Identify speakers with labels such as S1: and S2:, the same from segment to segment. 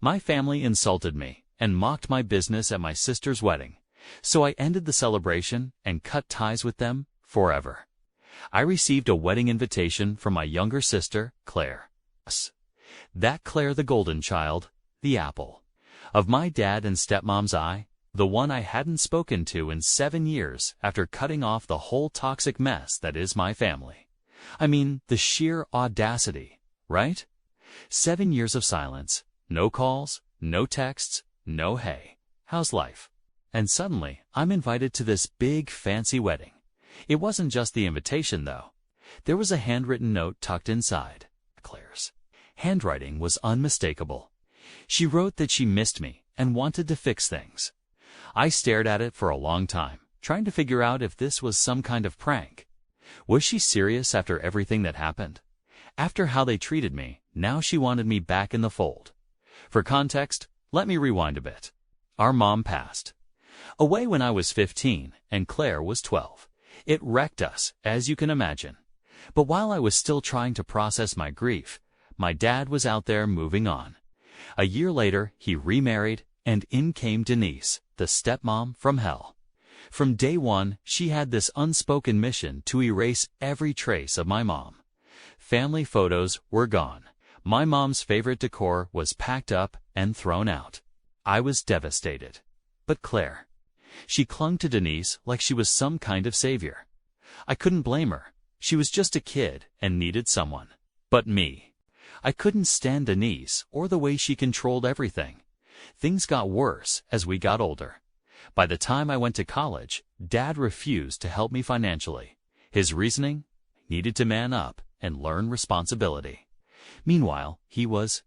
S1: My family insulted me and mocked my business at my sister's wedding, so I ended the celebration and cut ties with them forever. I received a wedding invitation from my younger sister, Claire. That Claire, the golden child, the apple of my dad and stepmom's eye, the one I hadn't spoken to in 7 years after cutting off the whole toxic mess that is my family. I mean, the sheer audacity, right? 7 years of silence, no calls, no texts, no hey, how's life? And suddenly, I'm invited to this big, fancy wedding. It wasn't just the invitation, though. There was a handwritten note tucked inside. Claire's handwriting was unmistakable. She wrote that she missed me and wanted to fix things. I stared at it for a long time, trying to figure out if this was some kind of prank. Was she serious after everything that happened? After how they treated me, now she wanted me back in the fold. For context, let me rewind a bit. Our mom passed away when I was 15 and Claire was 12. It wrecked us, as you can imagine. But while I was still trying to process my grief, my dad was out there moving on. A year later, he remarried, and in came Denise, the stepmom from hell. From day one, she had this unspoken mission to erase every trace of my mom. Family photos were gone. My mom's favorite decor was packed up and thrown out. I was devastated. But Claire, she clung to Denise like she was some kind of savior. I couldn't blame her. She was just a kid and needed someone. But me, I couldn't stand Denise or the way she controlled everything. Things got worse as we got older. By the time I went to college, Dad refused to help me financially. His reasoning? I needed to man up and learn responsibility. Meanwhile, he was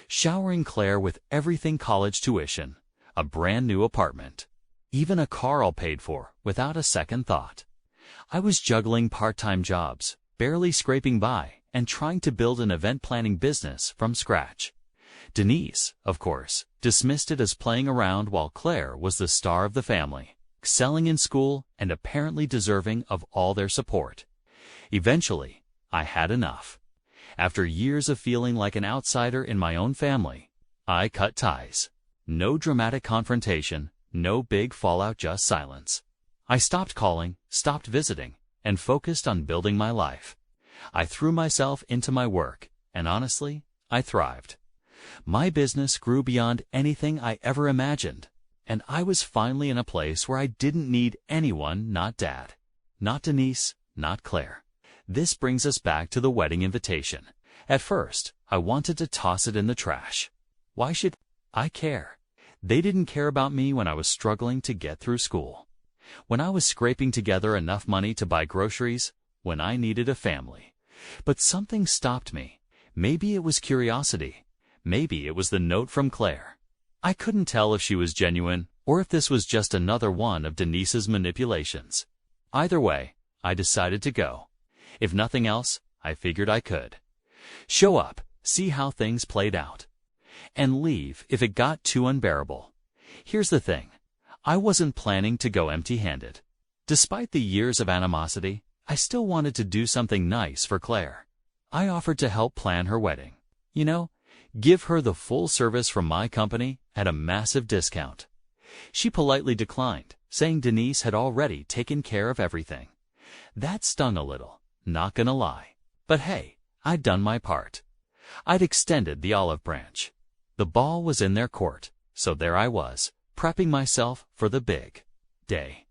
S1: showering Claire with everything college tuition, a brand new apartment, even a car all paid for without a second thought. I was juggling part-time jobs, barely scraping by, and trying to build an event planning business from scratch. Denise, of course, dismissed it as playing around while Claire was the star of the family, excelling in school and apparently deserving of all their support. Eventually, I had enough. After years of feeling like an outsider in my own family, I cut ties. No dramatic confrontation, no big fallout, just silence. I stopped calling, stopped visiting, and focused on building my life. I threw myself into my work, and honestly, I thrived. My business grew beyond anything I ever imagined, and I was finally in a place where I didn't need anyone, not Dad, not Denise, not Claire. This brings us back to the wedding invitation. At first, I wanted to toss it in the trash. Why should I care? They didn't care about me when I was struggling to get through school, when I was scraping together enough money to buy groceries, when I needed a family. But something stopped me. Maybe it was curiosity. Maybe it was the note from Claire. I couldn't tell if she was genuine or if this was just another one of Denise's manipulations. Either way, I decided to go. If nothing else, I figured I could show up, see how things played out, and leave if it got too unbearable. Here's the thing. I wasn't planning to go empty-handed. Despite the years of animosity, I still wanted to do something nice for Claire. I offered to help plan her wedding. You know, give her the full service from my company at a massive discount. She politely declined, saying Denise had already taken care of everything. That stung a little, not gonna lie. But hey, I'd done my part. I'd extended the olive branch. The ball was in their court, so there I was, prepping myself for the big day.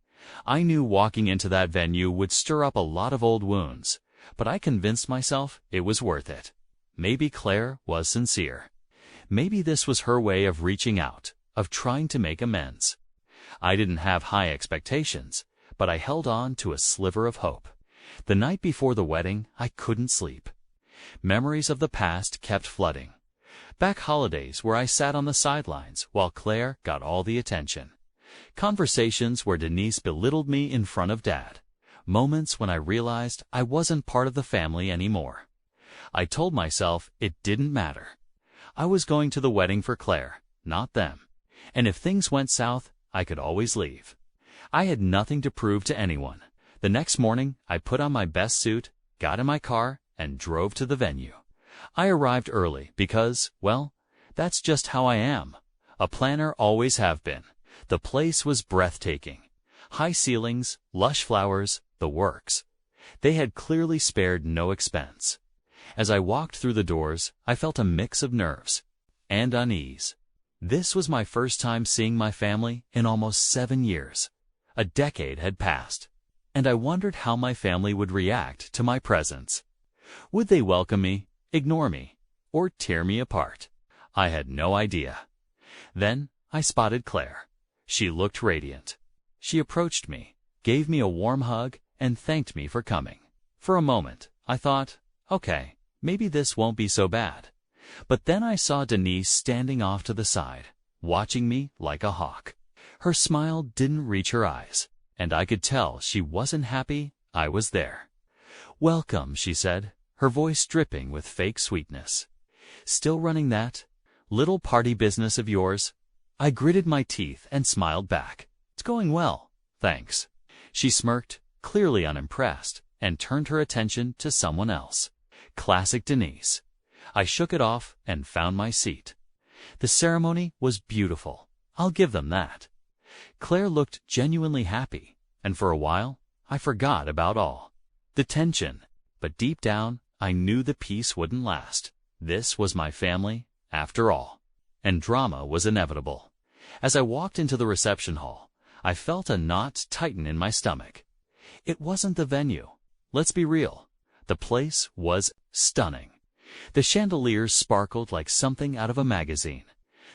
S1: I knew walking into that venue would stir up a lot of old wounds, but I convinced myself it was worth it. Maybe Claire was sincere. Maybe this was her way of reaching out, of trying to make amends. I didn't have high expectations, but I held on to a sliver of hope. The night before the wedding, I couldn't sleep. Memories of the past kept flooding. Back holidays where I sat on the sidelines while Claire got all the attention. Conversations where Denise belittled me in front of Dad. Moments when I realized I wasn't part of the family anymore. I told myself it didn't matter. I was going to the wedding for Claire, not them. And if things went south, I could always leave. I had nothing to prove to anyone. The next morning, I put on my best suit, got in my car, and drove to the venue. I arrived early because, well, That's just how I am. A planner, always have been. The place was breathtaking. High ceilings, lush flowers, the works. They had clearly spared no expense. As I walked through the doors, I felt a mix of nerves and unease. This was my first time seeing my family in almost 7 years. A decade had passed, and I wondered how my family would react to my presence. Would they welcome me, ignore me, or tear me apart? I had no idea. Then I spotted Claire. She looked radiant. She approached me, gave me a warm hug, and thanked me for coming. For a moment, I thought, okay, maybe this won't be so bad. But then I saw Denise standing off to the side, watching me like a hawk. Her smile didn't reach her eyes, and I could tell she wasn't happy I was there. "Welcome," she said, her voice dripping with fake sweetness. "Still running that little party business of yours?" I gritted my teeth and smiled back. "It's going well, thanks." She smirked, clearly unimpressed, and turned her attention to someone else. Classic Denise. I shook it off and found my seat. The ceremony was beautiful. I'll give them that. Claire looked genuinely happy, and for a while, I forgot about all the tension. But deep down, I knew the peace wouldn't last. This was my family, after all. And drama was inevitable. As I walked into the reception hall, I felt a knot tighten in my stomach. It wasn't the venue. Let's be real. The place was stunning. The chandeliers sparkled like something out of a magazine.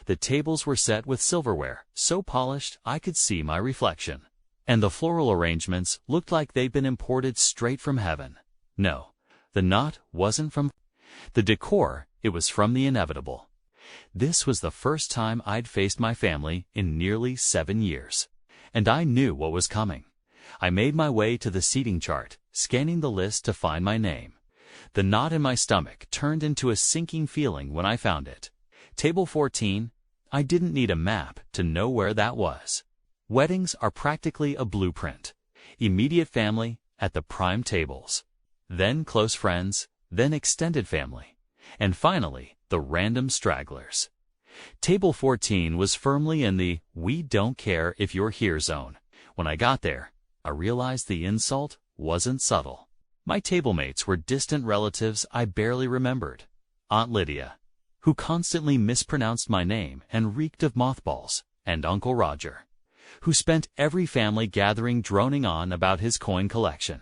S1: The tables were set with silverware, so polished I could see my reflection. And the floral arrangements looked like they'd been imported straight from heaven. No, the knot wasn't from the decor, it was from the inevitable. This was the first time I'd faced my family in nearly 7 years. And I knew what was coming. I made my way to the seating chart, scanning the list to find my name. The knot in my stomach turned into a sinking feeling when I found it. Table 14, I didn't need a map to know where that was. Weddings are practically a blueprint. Immediate family at the prime tables. Then close friends, then extended family. And finally, the random stragglers. Table 14 was firmly in the "we don't care if you're here" zone. When I got there, I realized the insult wasn't subtle. My tablemates were distant relatives I barely remembered. Aunt Lydia, who constantly mispronounced my name and reeked of mothballs, and Uncle Roger, who spent every family gathering droning on about his coin collection.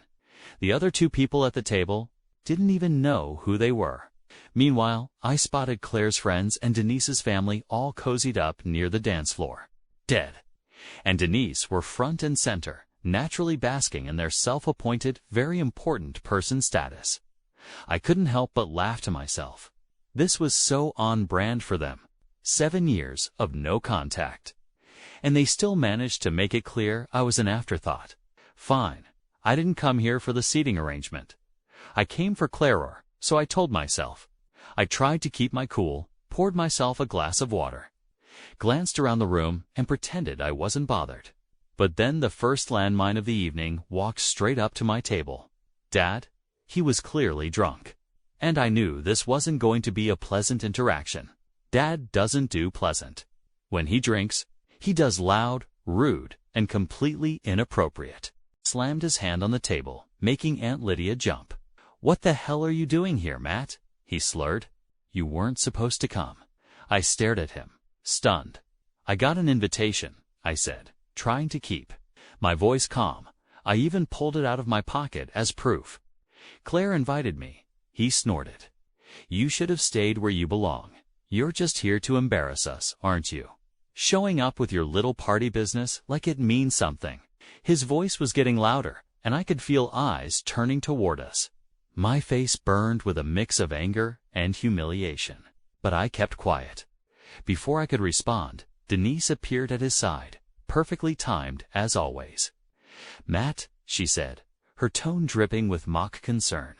S1: The other 2 people at the table didn't even know who they were. Meanwhile, I spotted Claire's friends and Denise's family all cozied up near the dance floor. Dead. And Denise were front and center, naturally basking in their self-appointed, very important person status. I couldn't help but laugh to myself. This was so on brand for them. 7 years of no contact. And they still managed to make it clear I was an afterthought. Fine. I didn't come here for the seating arrangement. I came for Claire, so I told myself. I tried to keep my cool, poured myself a glass of water, glanced around the room, and pretended I wasn't bothered. But then the first landmine of the evening walked straight up to my table. Dad? He was clearly drunk. And I knew this wasn't going to be a pleasant interaction. Dad doesn't do pleasant. When he drinks, he does loud, rude, and completely inappropriate. Slammed his hand on the table, making Aunt Lydia jump. "What the hell are you doing here, Matt?" he slurred. "You weren't supposed to come." I stared at him, stunned. "I got an invitation," I said, trying to keep my voice calm. I even pulled it out of my pocket as proof. "Claire invited me," he snorted. "You should have stayed where you belong. You're just here to embarrass us, aren't you? Showing up with your little party business like it means something." His voice was getting louder, and I could feel eyes turning toward us. My face burned with a mix of anger and humiliation, but I kept quiet. Before I could respond, Denise appeared at his side, perfectly timed as always. "Matt," she said, her tone dripping with mock concern,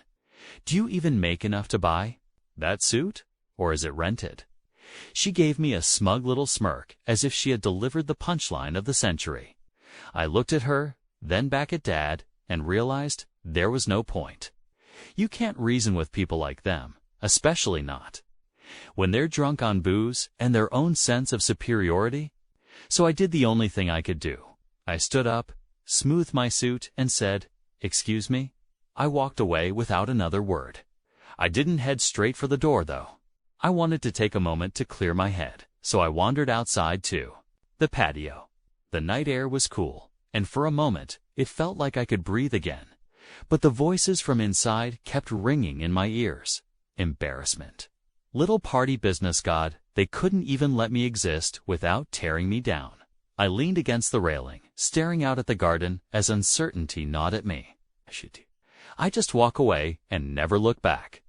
S1: "do you even make enough to buy that suit, or is it rented?" She gave me a smug little smirk as if she had delivered the punchline of the century. I looked at her, then back at Dad, and realized there was no point. You can't reason with people like them, especially not. when they're drunk on booze and their own sense of superiority? So I did the only thing I could do. I stood up, smoothed my suit, and said, "Excuse me?" I walked away without another word. I didn't head straight for the door, though. I wanted to take a moment to clear my head, so I wandered outside to the patio. The night air was cool, and for a moment, it felt like I could breathe again. But the voices from inside kept ringing in my ears. Embarrassment. Little party business god, they couldn't even let me exist without tearing me down. I leaned against the railing, staring out at the garden as uncertainty gnawed at me. Should I just walk away and never look back?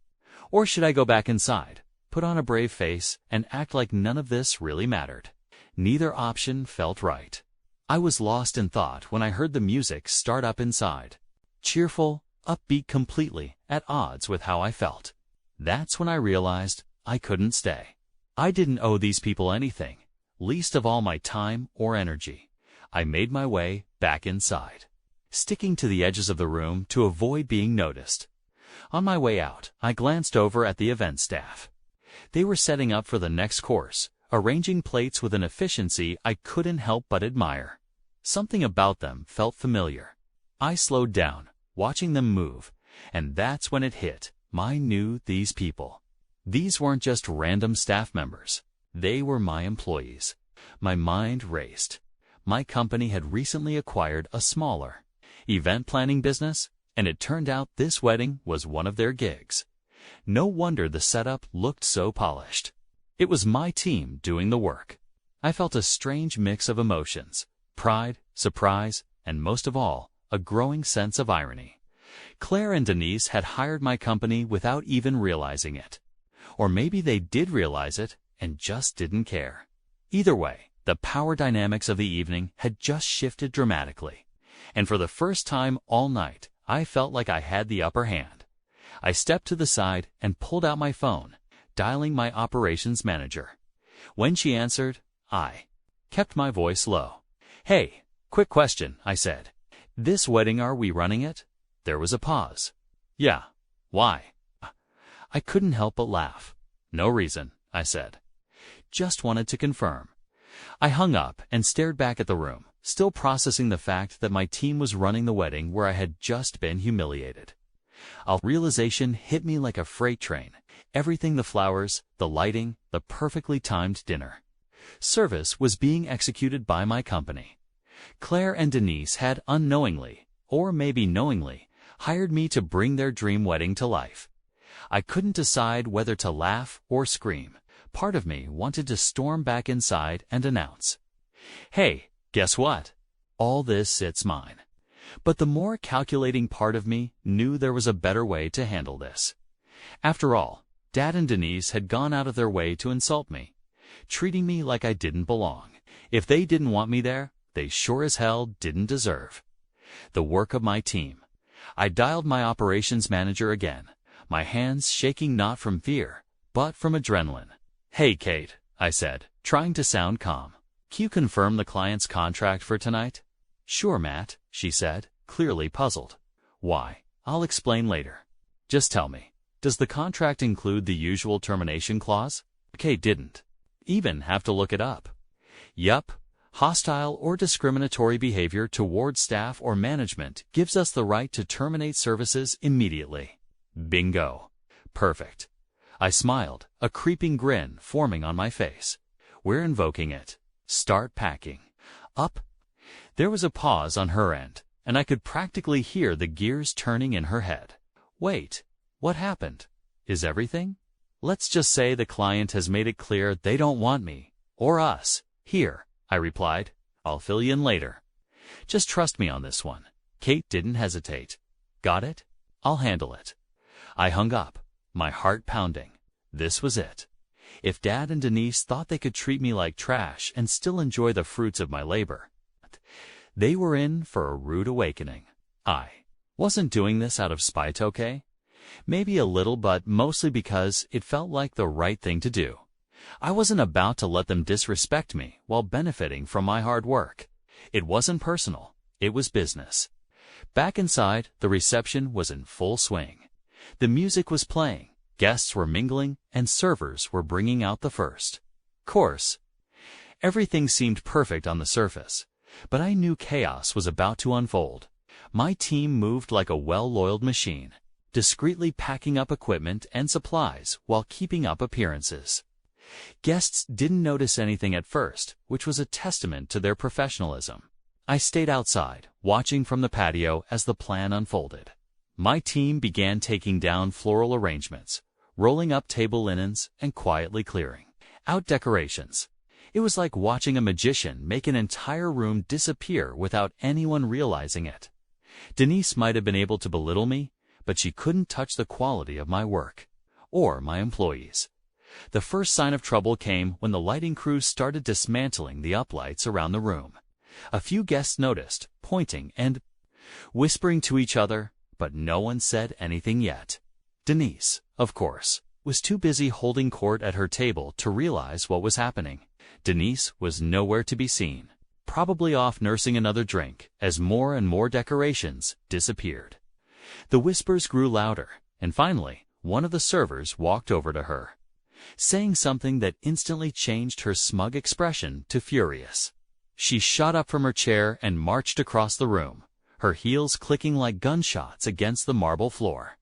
S1: Or should I go back inside, put on a brave face, and act like none of this really mattered? Neither option felt right. I was lost in thought when I heard the music start up inside. Cheerful, upbeat, completely at odds with how I felt. That's when I realized I couldn't stay. I didn't owe these people anything, least of all my time or energy. I made my way back inside, sticking to the edges of the room to avoid being noticed. On my way out, I glanced over at the event staff. They were setting up for the next course, arranging plates with an efficiency I couldn't help but admire. Something about them felt familiar. I slowed down, watching them move, and that's when it hit. I knew these people. These weren't just random staff members. They were my employees. My mind raced. My company had recently acquired a smaller event planning business, and it turned out this wedding was one of their gigs. No wonder the setup looked so polished. It was my team doing the work. I felt a strange mix of emotions: pride, surprise, and most of all, a growing sense of irony. Claire and Denise had hired my company without even realizing it. Or maybe they did realize it and just didn't care. Either way, the power dynamics of the evening had just shifted dramatically. And for the first time all night, I felt like I had the upper hand. I stepped to the side and pulled out my phone, dialing my operations manager. When she answered, I kept my voice low. "Hey, quick question," I said. "This wedding, are we running it?" There was a pause. "Yeah. Why?" I couldn't help but laugh. "No reason," I said. "Just wanted to confirm." I hung up and stared back at the room, still processing the fact that my team was running the wedding where I had just been humiliated. A realization hit me like a freight train. Everything: the flowers, the lighting, the perfectly timed dinner. Service was being executed by my company. Claire and Denise had unknowingly, or maybe knowingly, hired me to bring their dream wedding to life. I couldn't decide whether to laugh or scream. Part of me wanted to storm back inside and announce, "Hey, guess what? All this, it's mine." But the more calculating part of me knew there was a better way to handle this. After all, Dad and Denise had gone out of their way to insult me, treating me like I didn't belong. If they didn't want me there, they sure as hell didn't deserve. The work of my team. I dialed my operations manager again, my hands shaking not from fear, but from adrenaline. "Hey, Kate," I said, trying to sound calm. "Can you confirm the client's contract for tonight?" "Sure, Matt," she said, clearly puzzled. "Why? I'll explain later. Just tell me, does the contract include the usual termination clause?" Kate didn't even have to look it up. "Yup. Hostile or discriminatory behavior toward staff or management gives us the right to terminate services immediately." Bingo. Perfect. I smiled, a creeping grin forming on my face. "We're invoking it. Start packing up." There was a pause on her end, and I could practically hear the gears turning in her head. "Wait, what happened? Is everything?" "Let's just say the client has made it clear they don't want me, or us, here," I replied. "I'll fill you in later. Just trust me on this one." Kate didn't hesitate. "Got it? I'll handle it." I hung up, my heart pounding. This was it. If Dad and Denise thought they could treat me like trash and still enjoy the fruits of my labor, they were in for a rude awakening. I wasn't doing this out of spite, okay? Maybe a little, but mostly because it felt like the right thing to do. I wasn't about to let them disrespect me while benefiting from my hard work. It wasn't personal. It was business. Back inside, the reception was in full swing. The music was playing, Guests were mingling, and servers were bringing out the first course. Everything seemed perfect on the surface, but I knew chaos was about to unfold. My team moved like a well-oiled machine, discreetly packing up equipment and supplies while keeping up appearances. Guests didn't notice anything at first, which was a testament to their professionalism. I stayed outside, watching from the patio as the plan unfolded. My team began taking down floral arrangements, rolling up table linens, and quietly clearing out decorations. It was like watching a magician make an entire room disappear without anyone realizing it. Denise might have been able to belittle me, but she couldn't touch the quality of my work or my employees. The first sign of trouble came when the lighting crew started dismantling the uplights around the room. A few guests noticed, pointing and whispering to each other, but no one said anything yet. Denise, of course, was too busy holding court at her table to realize what was happening. Denise was nowhere to be seen, probably off nursing another drink as more and more decorations disappeared. The whispers grew louder, and finally, one of the servers walked over to her, saying something that instantly changed her smug expression to furious. She shot up from her chair and marched across the room, her heels clicking like gunshots against the marble floor.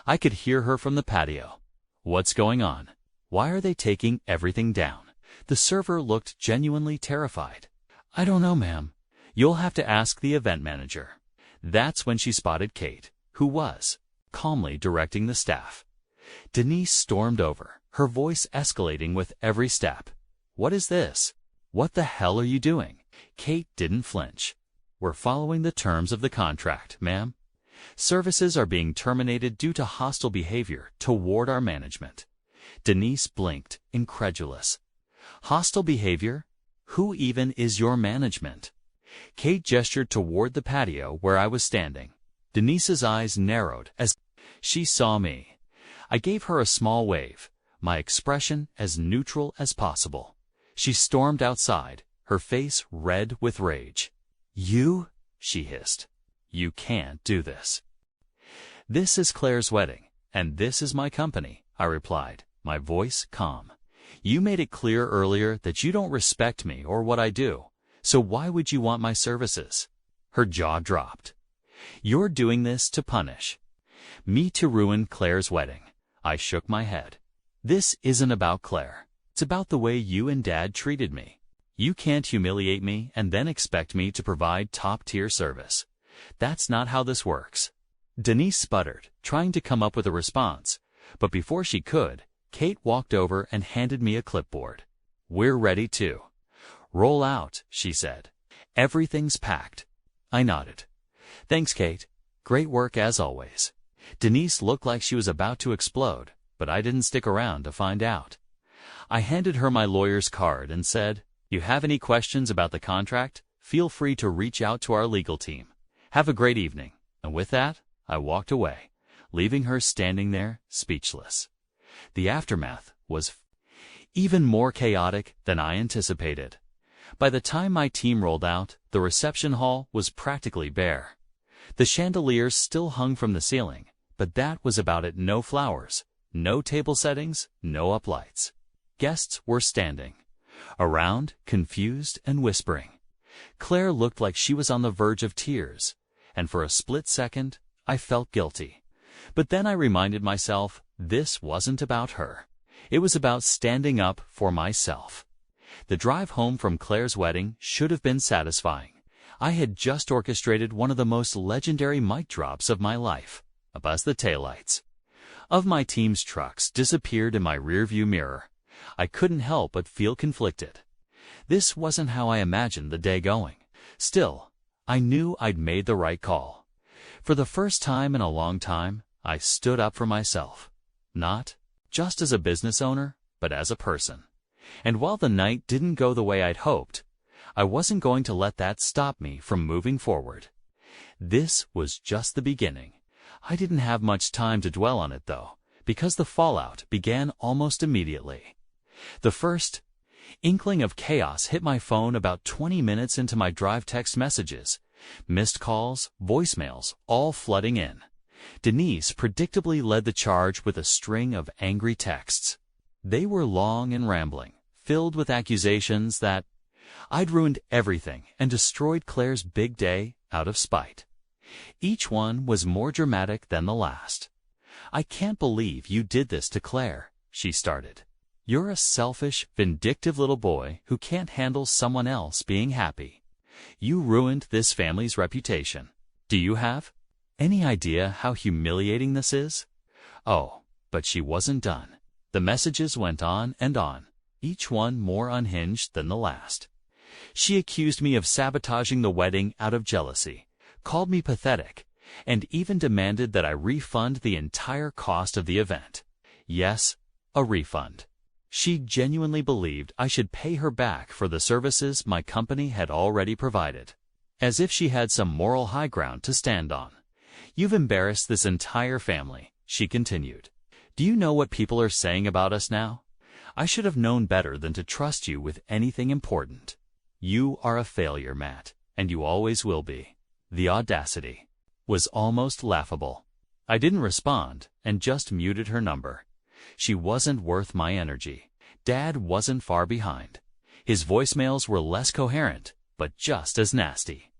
S1: I could hear her from the patio. "What's going on? Why are they taking everything down?" The server looked genuinely terrified. "I don't know, ma'am. You'll have to ask the event manager." That's when she spotted Kate, who was calmly directing the staff. Denise stormed over, her voice escalating with every step. "What is this? What the hell are you doing?" Kate didn't flinch. "We're following the terms of the contract, ma'am. Services are being terminated due to hostile behavior toward our management." Denise blinked, incredulous. "Hostile behavior? Who even is your management?" Kate gestured toward the patio where I was standing. Denise's eyes narrowed as she saw me. I gave her a small wave, my expression as neutral as possible. She stormed outside, her face red with rage. "You?" she hissed. "You can't do this." "This is Claire's wedding, and this is my company," I replied, my voice calm. "You made it clear earlier that you don't respect me or what I do, so why would you want my services?" Her jaw dropped. "You're doing this to punish me, to ruin Claire's wedding." I shook my head. "This isn't about Claire. It's about the way you and Dad treated me. You can't humiliate me and then expect me to provide top-tier service. That's not how this works." Denise sputtered, trying to come up with a response, but before she could, Kate walked over and handed me a clipboard. "We're ready to roll out," she said. "Everything's packed." I nodded. "Thanks, Kate. Great work as always." Denise looked like she was about to explode, but I didn't stick around to find out. I handed her my lawyer's card and said, "You have any questions about the contract? Feel free to reach out to our legal team. Have a great evening." And with that, I walked away, leaving her standing there, speechless. The aftermath was even more chaotic than I anticipated. By the time my team rolled out, the reception hall was practically bare. The chandeliers still hung from the ceiling, but that was about it. No flowers, no table settings, no uplights. Guests were standing around, confused and whispering. Claire looked like she was on the verge of tears, and for a split second, I felt guilty. But then I reminded myself, this wasn't about her. It was about standing up for myself. The drive home from Claire's wedding should have been satisfying. I had just orchestrated one of the most legendary mic drops of my life. Abuzz the taillights of my team's trucks disappeared in my rearview mirror. I couldn't help but feel conflicted. This wasn't how I imagined the day going. Still, I knew I'd made the right call. For the first time in a long time, I stood up for myself. Not just as a business owner, but as a person. And while the night didn't go the way I'd hoped, I wasn't going to let that stop me from moving forward. This was just the beginning. I didn't have much time to dwell on it, though, because the fallout began almost immediately. The first inkling of chaos hit my phone about 20 minutes into my drive. Text messages, missed calls, voicemails, all flooding in. Denise predictably led the charge with a string of angry texts. They were long and rambling, filled with accusations that I'd ruined everything and destroyed Claire's big day out of spite. Each one was more dramatic than the last. "I can't believe you did this to Claire," she started. "You're a selfish, vindictive little boy who can't handle someone else being happy. You ruined this family's reputation. Do you have any idea how humiliating this is?" Oh, but she wasn't done. The messages went on, each one more unhinged than the last. She accused me of sabotaging the wedding out of jealousy, called me pathetic, and even demanded that I refund the entire cost of the event. Yes, a refund. She genuinely believed I should pay her back for the services my company had already provided. As if she had some moral high ground to stand on. "You've embarrassed this entire family," she continued. "Do you know what people are saying about us now? I should have known better than to trust you with anything important. You are a failure, Matt, and you always will be." The audacity was almost laughable. I didn't respond and just muted her number. She wasn't worth my energy. Dad wasn't far behind. His voicemails were less coherent, but just as nasty.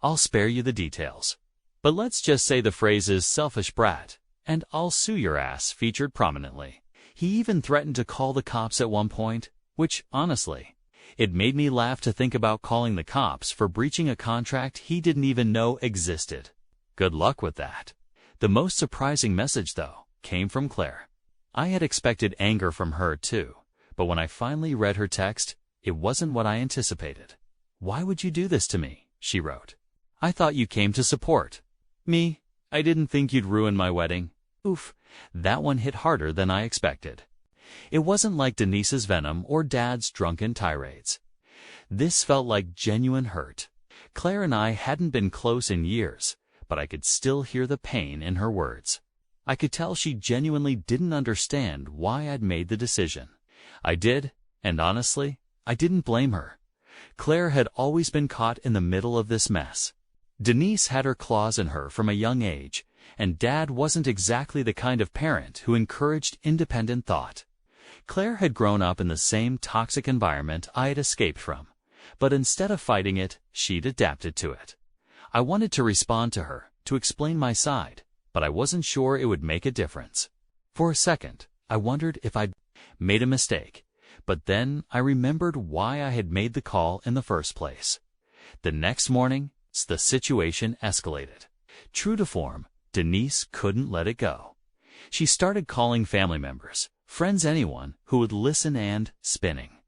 S1: I'll spare you the details. But let's just say the phrases "selfish brat" and "I'll sue your ass" featured prominently. He even threatened to call the cops at one point, which, honestly, it made me laugh to think about calling the cops for breaching a contract he didn't even know existed. Good luck with that. The most surprising message, though, came from Claire. I had expected anger from her, too, but when I finally read her text, it wasn't what I anticipated. "Why would you do this to me?" she wrote. "I thought you came to support me. I didn't think you'd ruin my wedding." Oof, that one hit harder than I expected. It wasn't like Denise's venom or Dad's drunken tirades. This felt like genuine hurt. Claire and I hadn't been close in years, but I could still hear the pain in her words. I could tell she genuinely didn't understand why I'd made the decision. I did, and honestly, I didn't blame her. Claire had always been caught in the middle of this mess. Denise had her claws in her from a young age, and Dad wasn't exactly the kind of parent who encouraged independent thought. Claire had grown up in the same toxic environment I had escaped from, but instead of fighting it, she'd adapted to it. I wanted to respond to her, to explain my side, but I wasn't sure it would make a difference. For a second, I wondered if I'd made a mistake, but then I remembered why I had made the call in the first place. The next morning, the situation escalated. True to form, Denise couldn't let it go. She started calling family members, friends, anyone who would listen and spinning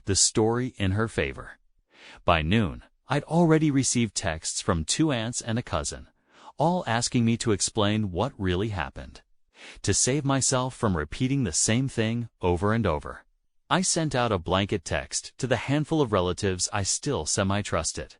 S1: the story in her favor. By noon, I'd already received texts from 2 aunts and a cousin, all asking me to explain what really happened. To save myself from repeating the same thing over and over, I sent out a blanket text to the handful of relatives I still semi-trusted.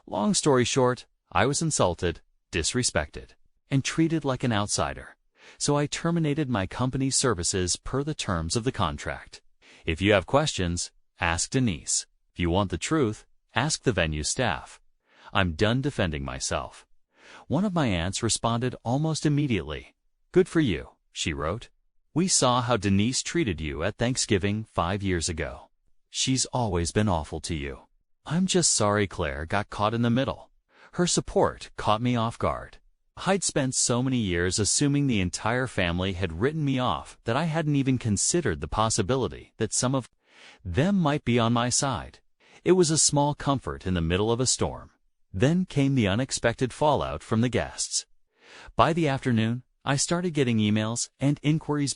S1: Long story short, I was insulted, disrespected, and treated like an outsider, so I terminated my company's services per the terms of the contract. If you have questions, ask Denise. If you want the truth, ask the venue staff. I'm done defending myself. One of my aunts responded almost immediately. "Good for you," she wrote. "We saw how Denise treated you at Thanksgiving 5 years ago. She's always been awful to you. I'm just sorry Claire got caught in the middle. Her support caught me off guard. I'd spent so many years assuming the entire family had written me off that I hadn't even considered the possibility that some of them might be on my side. It was a small comfort in the middle of a storm." Then came the unexpected fallout from the guests. By the afternoon, I started getting emails and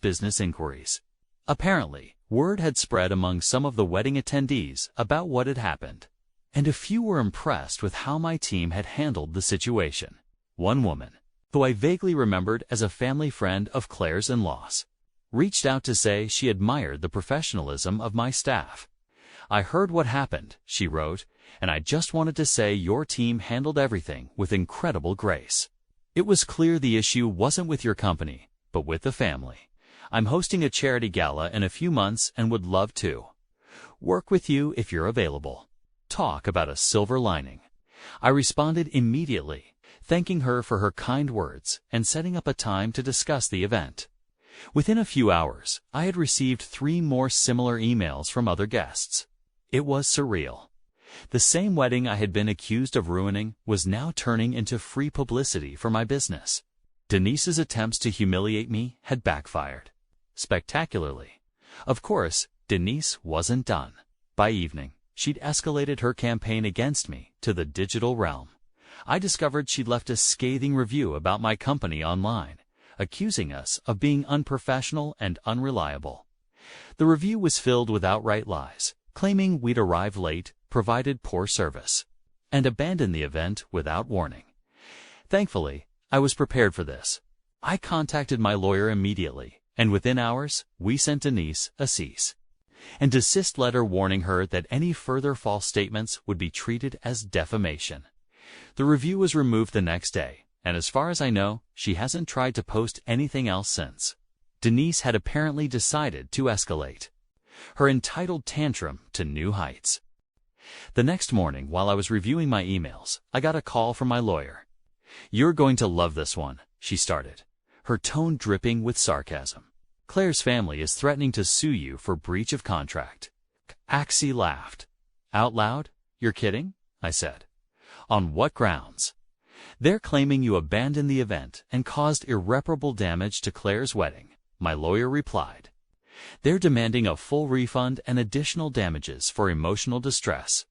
S1: business inquiries. Apparently, word had spread among some of the wedding attendees about what had happened, and a few were impressed with how my team had handled the situation. One woman, who I vaguely remembered as a family friend of Claire's in-laws, reached out to say she admired the professionalism of my staff. "I heard what happened," she wrote, "and I just wanted to say your team handled everything with incredible grace. It was clear the issue wasn't with your company, but with the family. I'm hosting a charity gala in a few months and would love to work with you if you're available." Talk about a silver lining. I responded immediately. thanking her for her kind words and setting up a time to discuss the event. Within a few hours, I had received 3 more similar emails from other guests. It was surreal. The same wedding I had been accused of ruining was now turning into free publicity for my business. Denise's attempts to humiliate me had backfired spectacularly. Of course, Denise wasn't done. By evening, she'd escalated her campaign against me to the digital realm. I discovered she'd left a scathing review about my company online, accusing us of being unprofessional and unreliable. The review was filled with outright lies, claiming we'd arrived late, provided poor service, and abandoned the event without warning. Thankfully, I was prepared for this. I contacted my lawyer immediately, and within hours, we sent Denise a cease and desist letter warning her that any further false statements would be treated as defamation. The review was removed the next day, and as far as I know, she hasn't tried to post anything else since. Denise had apparently decided to escalate her entitled tantrum to new heights. The next morning, while I was reviewing my emails, I got a call from my lawyer. "You're going to love this one," she started, her tone dripping with sarcasm. "Claire's family is threatening to sue you for breach of contract." Axie laughed. "Out loud? You're kidding?" I said. "On what grounds?" "They're claiming you abandoned the event and caused irreparable damage to Claire's wedding," my lawyer replied. "They're demanding a full refund and additional damages for emotional distress."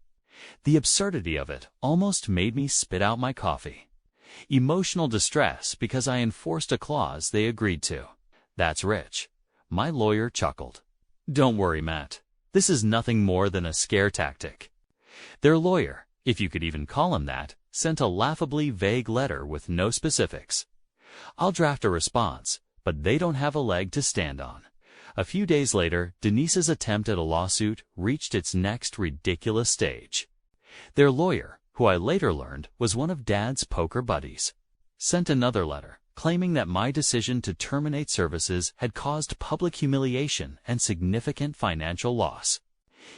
S1: The absurdity of it almost made me spit out my coffee. Emotional distress because I enforced a clause they agreed to. That's rich. My lawyer chuckled. "Don't worry, Matt. This is nothing more than a scare tactic." Their lawyer, if you could even call him that, sent a laughably vague letter with no specifics. "I'll draft a response, but they don't have a leg to stand on." A few days later, Denise's attempt at a lawsuit reached its next ridiculous stage. Their lawyer, who I later learned was one of Dad's poker buddies, sent another letter claiming that my decision to terminate services had caused public humiliation and significant financial loss.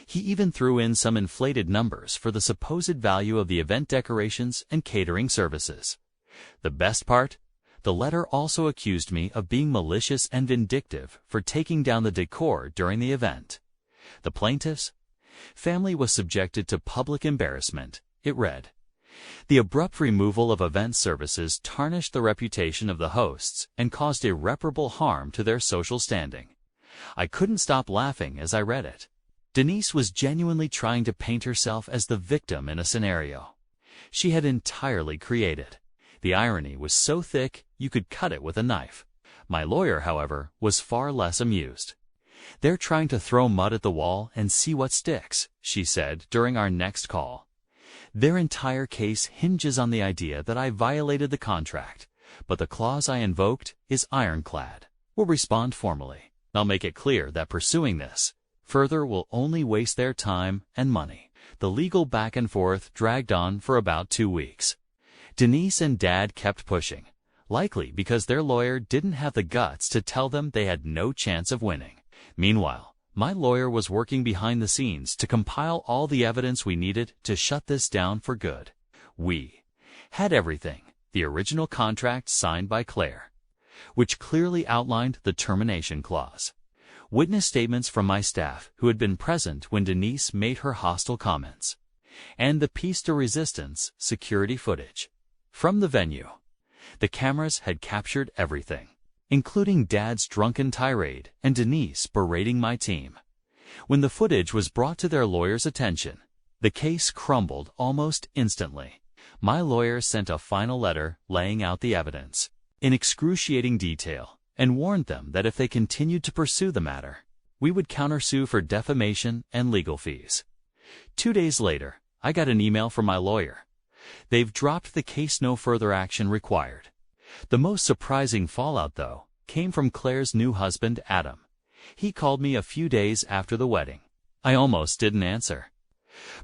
S1: He even threw in some inflated numbers for the supposed value of the event decorations and catering services. The best part? The letter also accused me of being malicious and vindictive for taking down the decor during the event. The plaintiff's family was subjected to public embarrassment. It read, "The abrupt removal of event services tarnished the reputation of the hosts and caused irreparable harm to their social standing." I couldn't stop laughing as I read it. Denise was genuinely trying to paint herself as the victim in a scenario she had entirely created. The irony was so thick you could cut it with a knife. My lawyer, however, was far less amused. "They're trying to throw mud at the wall and see what sticks," she said during our next call. "Their entire case hinges on the idea that I violated the contract, but the clause I invoked is ironclad. We'll respond formally. I'll make it clear that pursuing this further will only waste their time and money." The legal back and forth dragged on for about 2 weeks. Denise and Dad kept pushing, likely because their lawyer didn't have the guts to tell them they had no chance of winning. Meanwhile, my lawyer was working behind the scenes to compile all the evidence we needed to shut this down for good. We had everything: the original contract signed by Claire, which clearly outlined the termination clause, witness statements from my staff who had been present when Denise made her hostile comments, and the piece de resistance security footage from the venue. The cameras had captured everything, including Dad's drunken tirade and Denise berating my team. When the footage was brought to their lawyer's attention, the case crumbled almost instantly. My lawyer sent a final letter laying out the evidence in excruciating detail and warned them that if they continued to pursue the matter, we would countersue for defamation and legal fees. 2 days later, I got an email from my lawyer. "They've dropped the case, no further action required." The most surprising fallout, though, came from Claire's new husband, Adam. He called me a few days after the wedding. I almost didn't answer.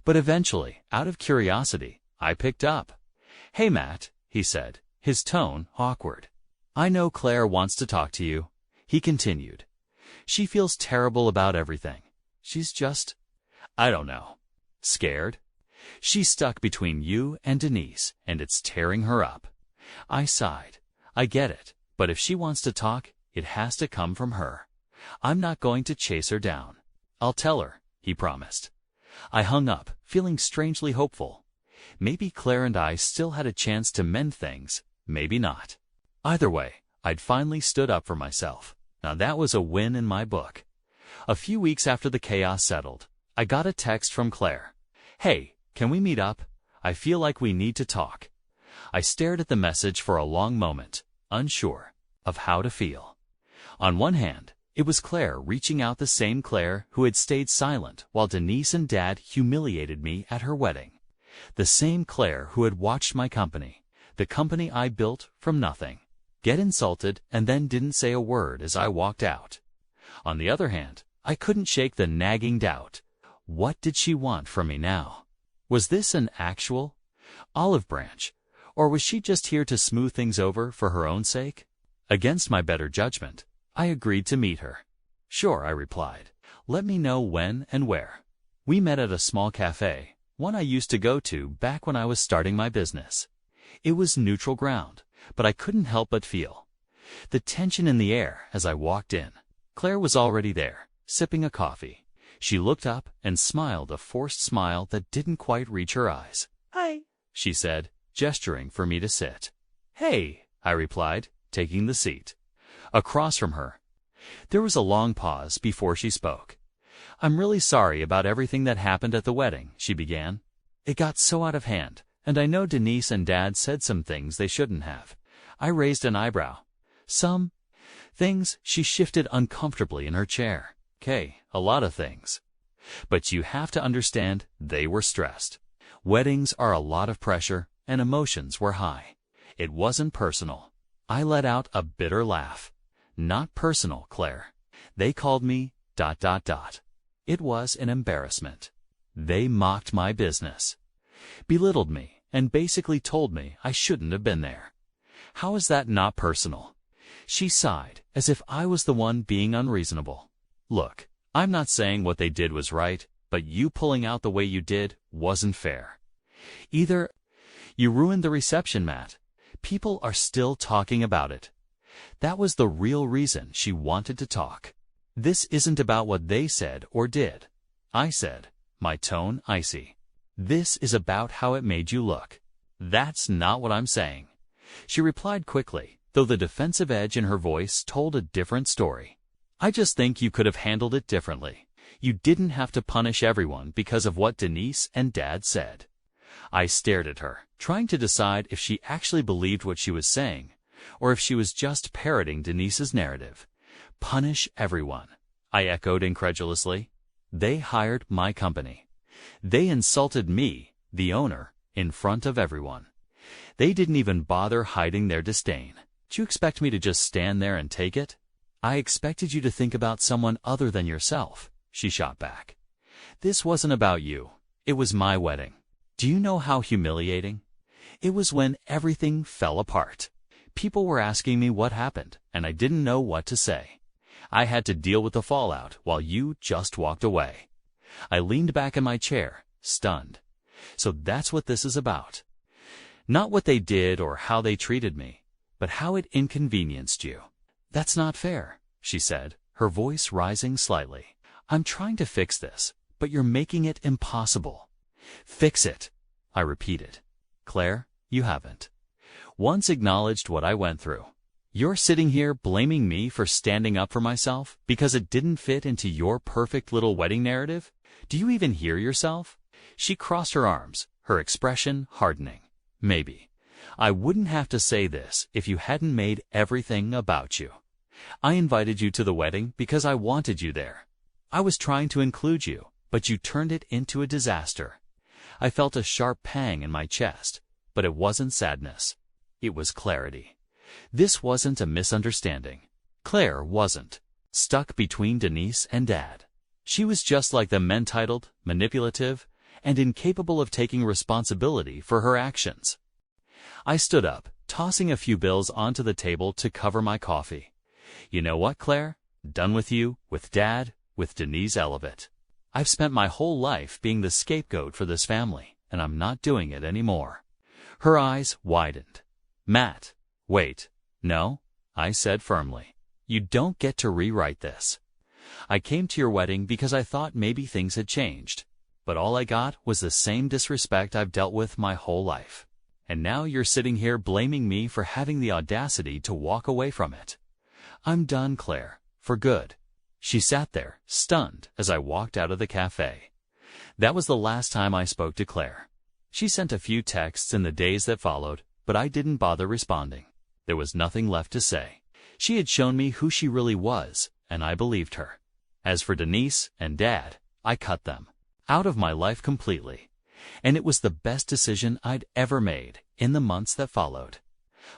S1: But eventually, out of curiosity, I picked up. "Hey, Matt," he said, his tone awkward. "I know Claire wants to talk to you," he continued. "She feels terrible about everything. She's just, I don't know, scared. She's stuck between you and Denise, and it's tearing her up." I sighed. I get it, but if she wants to talk, it has to come from her. I'm not going to chase her down. I'll tell her, he promised. I hung up, feeling strangely hopeful. Maybe Claire and I still had a chance to mend things, maybe not. Either way, I'd finally stood up for myself. Now that was a win in my book. A few weeks after the chaos settled, I got a text from Claire. "Hey, can we meet up? I feel like we need to talk." I stared at the message for a long moment, unsure of how to feel. On one hand, it was Claire reaching out, the same Claire who had stayed silent while Denise and Dad humiliated me at her wedding. The same Claire who had watched my company, the company I built from nothing, get insulted and then didn't say a word as I walked out. On the other hand, I couldn't shake the nagging doubt. What did she want from me now? Was this an actual olive branch, or was she just here to smooth things over for her own sake? Against my better judgment, I agreed to meet her. "Sure," I replied. "Let me know when and where." We met at a small cafe, one I used to go to back when I was starting my business. It was neutral ground, but I couldn't help but feel the tension in the air as I walked in. Claire was already there, sipping a coffee. She looked up and smiled, a forced smile that didn't quite reach her eyes. "Hi," she said, gesturing for me to sit. "Hey," I replied, taking the seat across from her. There was a long pause before she spoke. "I'm really sorry about everything that happened at the wedding," she began. "It got so out of hand, and I know Denise and Dad said some things they shouldn't have." I raised an eyebrow. "Some things?" She shifted uncomfortably in her chair. "Okay, a lot of things. But you have to understand, they were stressed. Weddings are a lot of pressure, and emotions were high. It wasn't personal." I let out a bitter laugh. "Not personal, Claire. They called me ... It was an embarrassment. They mocked my business, belittled me, and basically told me I shouldn't have been there. How is that not personal?" She sighed, as if I was the one being unreasonable. "Look, I'm not saying what they did was right, but you pulling out the way you did wasn't fair. Either you ruined the reception, Matt. People are still talking about it." That was the real reason she wanted to talk. "This isn't about what they said or did," I said, my tone icy. "This is about how it made you look." "That's not what I'm saying," she replied quickly, though the defensive edge in her voice told a different story. "I just think you could have handled it differently. You didn't have to punish everyone because of what Denise and Dad said." I stared at her, trying to decide if she actually believed what she was saying, or if she was just parroting Denise's narrative. "Punish everyone," I echoed incredulously. "They hired my company. They insulted me, the owner, in front of everyone. They didn't even bother hiding their disdain. Do you expect me to just stand there and take it?" "I expected you to think about someone other than yourself," she shot back. "This wasn't about you. It was my wedding. Do you know how humiliating? It was when everything fell apart. People were asking me what happened, and I didn't know what to say. I had to deal with the fallout while you just walked away." I leaned back in my chair, stunned. "So that's what this is about. Not what they did or how they treated me, but how it inconvenienced you." "That's not fair," she said, her voice rising slightly. "I'm trying to fix this, but you're making it impossible." "Fix it," I repeated. "Claire, you haven't once acknowledged what I went through. You're sitting here blaming me for standing up for myself because it didn't fit into your perfect little wedding narrative? Do you even hear yourself?" She crossed her arms, her expression hardening. "Maybe I wouldn't have to say this if you hadn't made everything about you. I invited you to the wedding because I wanted you there. I was trying to include you, but you turned it into a disaster." I felt a sharp pang in my chest, but it wasn't sadness. It was clarity. This wasn't a misunderstanding. Claire wasn't stuck between Denise and Dad. She was just like them, entitled, manipulative, and incapable of taking responsibility for her actions. I stood up, tossing a few bills onto the table to cover my coffee. "You know what, Claire? Done with you, with Dad, with Denise Elevate. I've spent my whole life being the scapegoat for this family, and I'm not doing it anymore." Her eyes widened. Matt, wait. No, I said firmly. You don't get to rewrite this. I came to your wedding because I thought maybe things had changed. But all I got was the same disrespect I've dealt with my whole life. And now you're sitting here blaming me for having the audacity to walk away from it. I'm done, Claire, for good. She sat there, stunned, as I walked out of the cafe. That was the last time I spoke to Claire. She sent a few texts in the days that followed, but I didn't bother responding. There was nothing left to say. She had shown me who she really was, and I believed her. As for Denise and Dad, I cut them out of my life completely. And it was the best decision I'd ever made in the months that followed.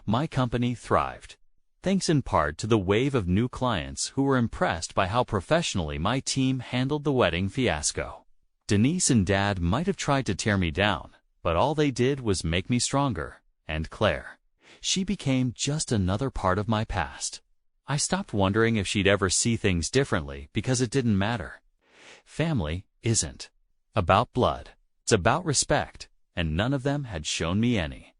S1: My company thrived, thanks in part to the wave of new clients who were impressed by how professionally my team handled the wedding fiasco. Denise and Dad might have tried to tear me down, but all they did was make me stronger. And Claire, she became just another part of my past. I stopped wondering if she'd ever see things differently because it didn't matter. Family isn't about blood. It's about respect, and none of them had shown me any.